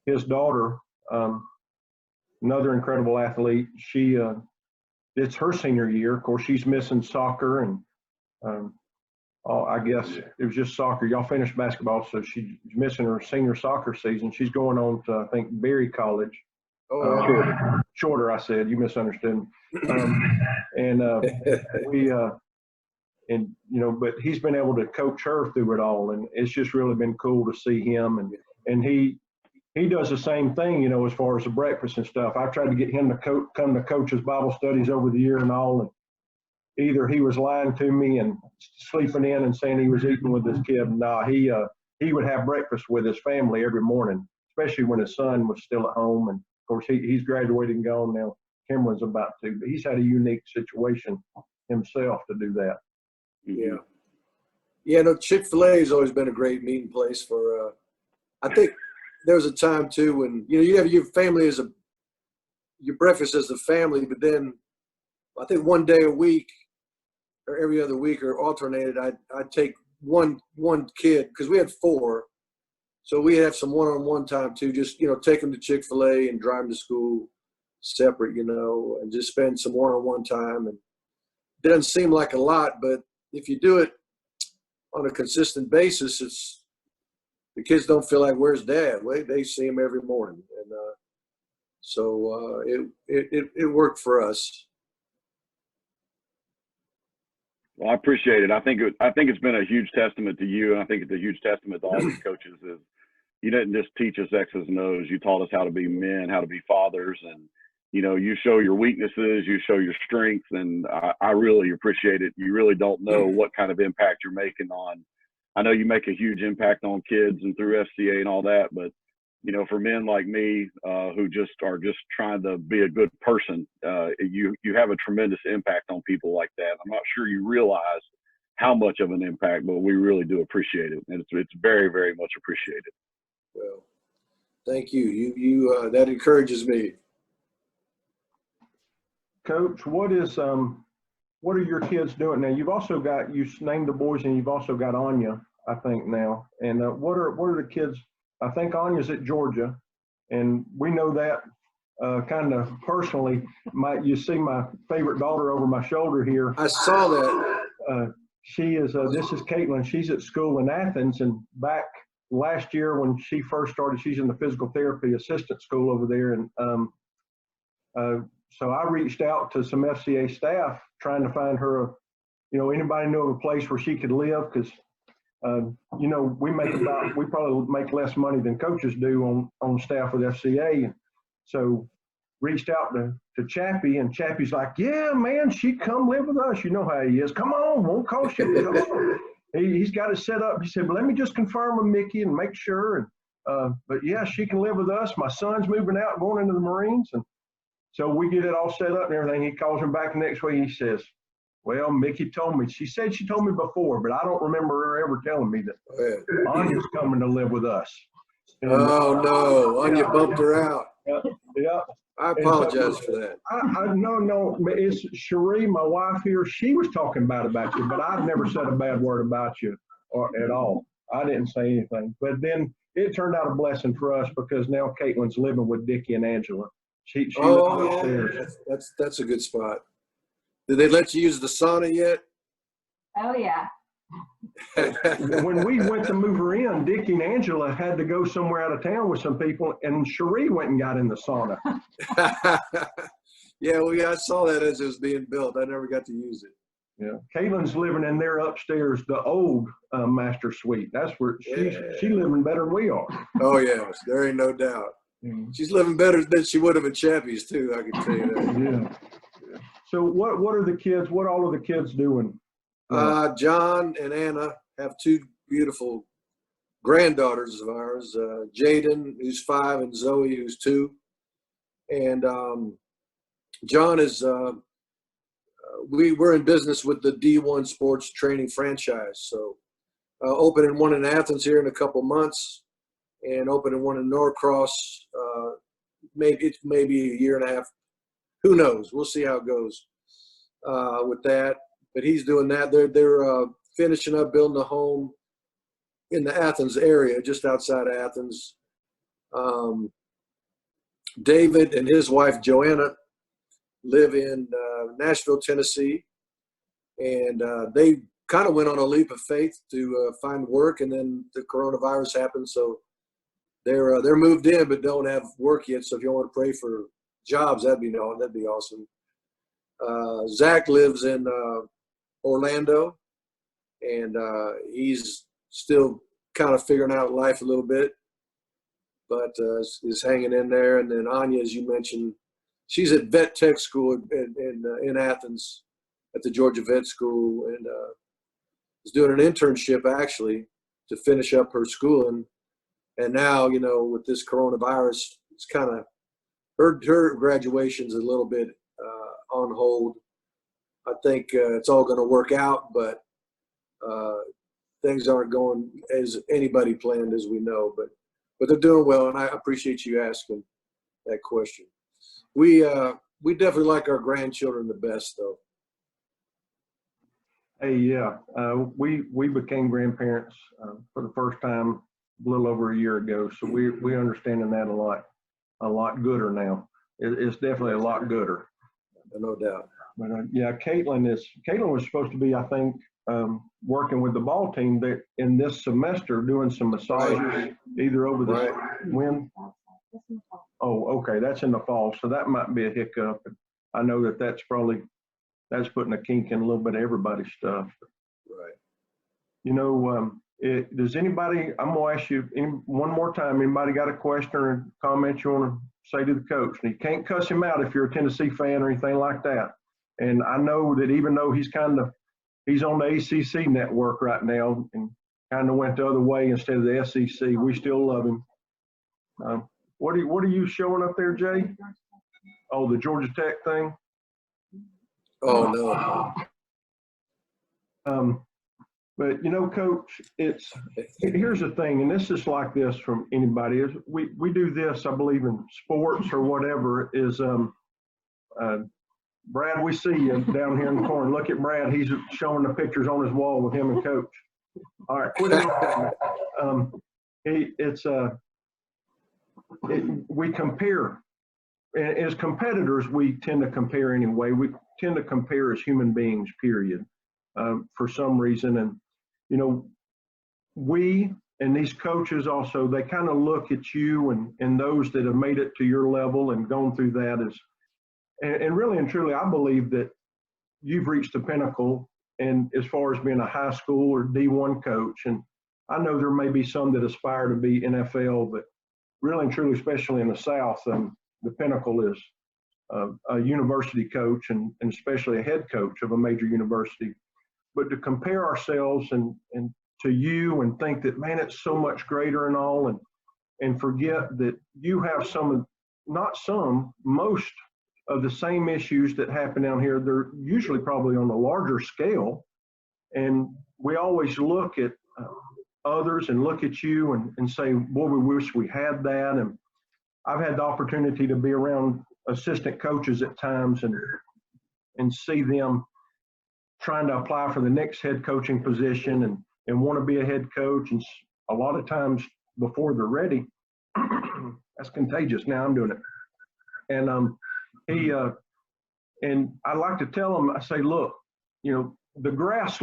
his daughter, another incredible athlete. It's her senior year. Of course, she's missing soccer, and I guess it was just soccer. Y'all finished basketball, so she's missing her senior soccer season. She's going on to, I think, Berry College. Shorter, I said. You misunderstood. And you know, but he's been able to coach her through it all, and it's just really been cool to see him. And he does the same thing, you know, as far as the breakfast and stuff. I've tried to get him to come to coach's Bible studies over the year and all, and either he was lying to me and sleeping in and saying he was eating with his kid. No, he would have breakfast with his family every morning, especially when his son was still at home. And of course, he's graduated and gone now. Cameron's about to, but he's had a unique situation himself to do that. Yeah. Yeah, no, Chick-fil-A has always been a great meeting place for, I think there was a time too when, you know, you have your family as your breakfast as a family, but then I think one day a week or every other week or alternated, I'd take one kid, because we had 4. So we have some one-on-one time too, just, you know, take them to Chick-fil-A and drive them to school separate, you know, and just spend some one-on-one time. And it doesn't seem like a lot, but if you do it on a consistent basis, the kids don't feel like, where's dad? Well, they see him every morning. And so it worked for us. Well, I appreciate it. I think it's been a huge testament to you, and I think it's a huge testament to all these coaches. Is you didn't just teach us X's and O's. You taught us how to be men, how to be fathers, and you know, you show your weaknesses, you show your strengths, and I really appreciate it. You really don't know what kind of impact you're making on. I know you make a huge impact on kids and through FCA and all that, but you know, for men like me who just are just trying to be a good person, you have a tremendous impact on people like that. I'm not sure you realize how much of an impact, but we really do appreciate it, and it's very, very much appreciated. Well, thank you. You that encourages me. Coach, what are your kids doing now? You've also got, you named the boys, and you've also got Anya, I think now. And what are the kids? I think Anya's at Georgia, and we know that kind of personally. You see my favorite daughter over my shoulder here. I saw that. She is. This is Caitlin. She's at school in Athens, and back last year when she first started, she's in the physical therapy assistant school over there, and so I reached out to some FCA staff trying to find her, anybody know of a place where she could live, because we probably make less money than coaches do on staff with FCA. So reached out to Chappie, and Chappie's like, yeah, man, she'd come live with us. You know how he is. Come on, won't cost you. He's got it set up. He said, well, let me just confirm with Mickey and make sure. And but yeah, she can live with us. My son's moving out, going into the Marines. And so we get it all set up and everything. He calls him back the next week. He says, well, Mickey told me. She said she told me before, but I don't remember her ever telling me that Anya's coming to live with us. And, oh, no. Anya bumped her out. Yeah. I apologize for that. No. It's Cherie, my wife here. She was talking bad about you, but I've never said a bad word about you at all. I didn't say anything. But then it turned out a blessing for us, because now Caitlin's living with Dickie and Angela. She lives upstairs. That's a good spot. Did they let you use the sauna yet? Oh, yeah. When we went to move her in, Dickie and Angela had to go somewhere out of town with some people, and Cherie went and got in the sauna. Yeah, I saw that as it was being built. I never got to use it. Yeah, Caitlin's living in there upstairs, the old master suite. That's where she's living better than we are. Oh, yeah, there ain't no doubt. Mm-hmm. She's living better than she would have at Chappie's, too, I can tell you that. Yeah. So what all are the kids doing? John and Anna have 2 beautiful granddaughters of ours, Jaden, who's 5, and Zoe, who's 2. And John is, we're in business with the D1 sports training franchise. So opening one in Athens here in a couple months, and opening one in Norcross, maybe a year and a half. Who knows? We'll see how it goes with that. But he's doing that. They're finishing up building a home in the Athens area, just outside of Athens. David and his wife Joanna live in Nashville, Tennessee, and they kind of went on a leap of faith to find work, and then the coronavirus happened, so they're moved in but don't have work yet. So if you want to pray for jobs, that'd be awesome. Zach lives in Orlando, and he's still kind of figuring out life a little bit, but is hanging in there. And then Anya, as you mentioned, she's at Vet Tech School in Athens at the Georgia Vet School, and is doing an internship actually to finish up her schooling. And now, with this coronavirus, it's kind of her graduation's a little bit on hold. I think it's all going to work out, but things aren't going as anybody planned, as we know. But but they're doing well, and I appreciate you asking that question. We definitely like our grandchildren the best, though. Hey, yeah, we became grandparents for the first time a little over a year ago, so we understanding that a lot gooder now. It's definitely a lot gooder. No doubt. But yeah, Caitlin was supposed to be, I think, working with the ball team that in this semester doing some massages either over the when. Oh, okay, that's in the fall, so that might be a hiccup. I know that's putting a kink in a little bit of everybody's stuff. Right. You know, does anybody? I'm gonna ask you one more time. Anybody got a question or comment you want to say to the coach? And you can't cuss him out if you're a Tennessee fan or anything like that. And I know that even though he's on the ACC network right now and kind of went the other way instead of the SEC, we still love him. What are you showing up there, Jay? Oh, the Georgia Tech thing. Oh no. But you know, Coach, here's the thing, and this is like this from anybody is we do this, I believe in sports or whatever, is Brad, we see you down here in the corner. Look at Brad, he's showing the pictures on his wall with him and Coach. All right, quit it. We compare. As competitors, we tend to compare anyway. We tend to compare as human beings, period, for some reason. And, you know, we and these coaches also, they kind of look at you and those that have made it to your level and gone through that and really and truly, I believe that you've reached the pinnacle. And as far as being a high school or D1 coach, and I know there may be some that aspire to be NFL, but really and truly, especially in the South, the pinnacle is a university coach and especially a head coach of a major university. But to compare ourselves and to you and think that, man, it's so much greater and all, and forget that you have most of the same issues that happen down here. They're usually probably on a larger scale. And we always look at others and look at you and say, boy, we wish we had that. And I've had the opportunity to be around assistant coaches at times and see them trying to apply for the next head coaching position and want to be a head coach. And a lot of times before they're ready, that's contagious. Now I'm doing it. And and I like to tell them, I say, look, you know, the grass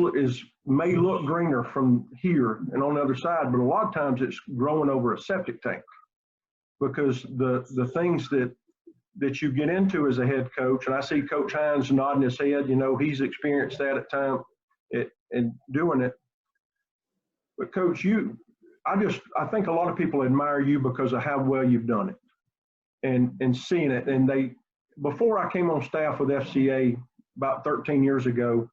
may look greener from here and on the other side, but a lot of times it's growing over a septic tank. Because the things that you get into as a head coach, and I see Coach Hines nodding his head, you know, he's experienced that at times and doing it. But Coach, I think a lot of people admire you because of how well you've done it and seeing it. And before I came on staff with FCA about 13 years ago,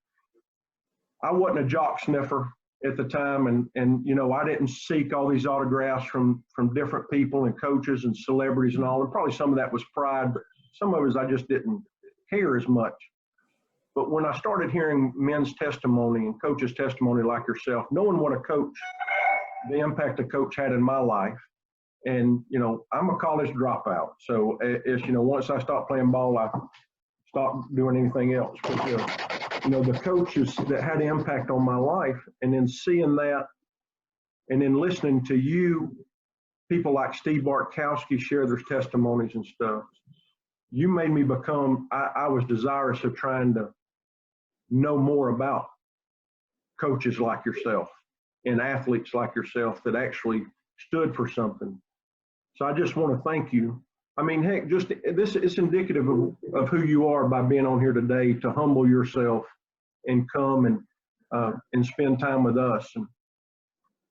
I wasn't a jock sniffer at the time, and you know, I didn't seek all these autographs from different people and coaches and celebrities and all, and probably some of that was pride, but some of it I just didn't care as much. But when I started hearing men's testimony and coaches' testimony like yourself, knowing what the impact a coach had in my life, and you know, I'm a college dropout, so it's, you know, once I stopped playing ball, I stopped doing anything else. But you know, the coaches that had an impact on my life, and then seeing that, and then listening to you, people like Steve Bartkowski share their testimonies and stuff, you made me become, I was desirous of trying to know more about coaches like yourself and athletes like yourself that actually stood for something. So I just want to thank you. I mean, heck, just this is indicative of who you are by being on here today, to humble yourself and come and spend time with us. And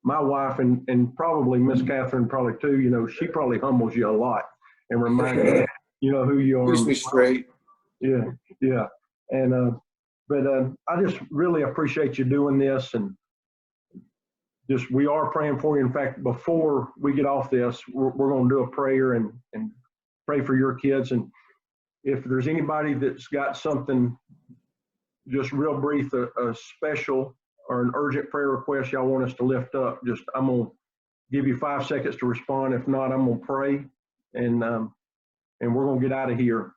my wife and probably Miss Catherine probably too, you know, she probably humbles you a lot and reminds you, you know, who you are. Keeps me straight. Yeah. And but I just really appreciate you doing this, and just we are praying for you. In fact, before we get off this, we're going to do a prayer and pray for your kids. And if there's anybody that's got something just real brief, a special or an urgent prayer request y'all want us to lift up, just I'm going to give you 5 seconds to respond. If not, I'm gonna pray, and we're gonna get out of here.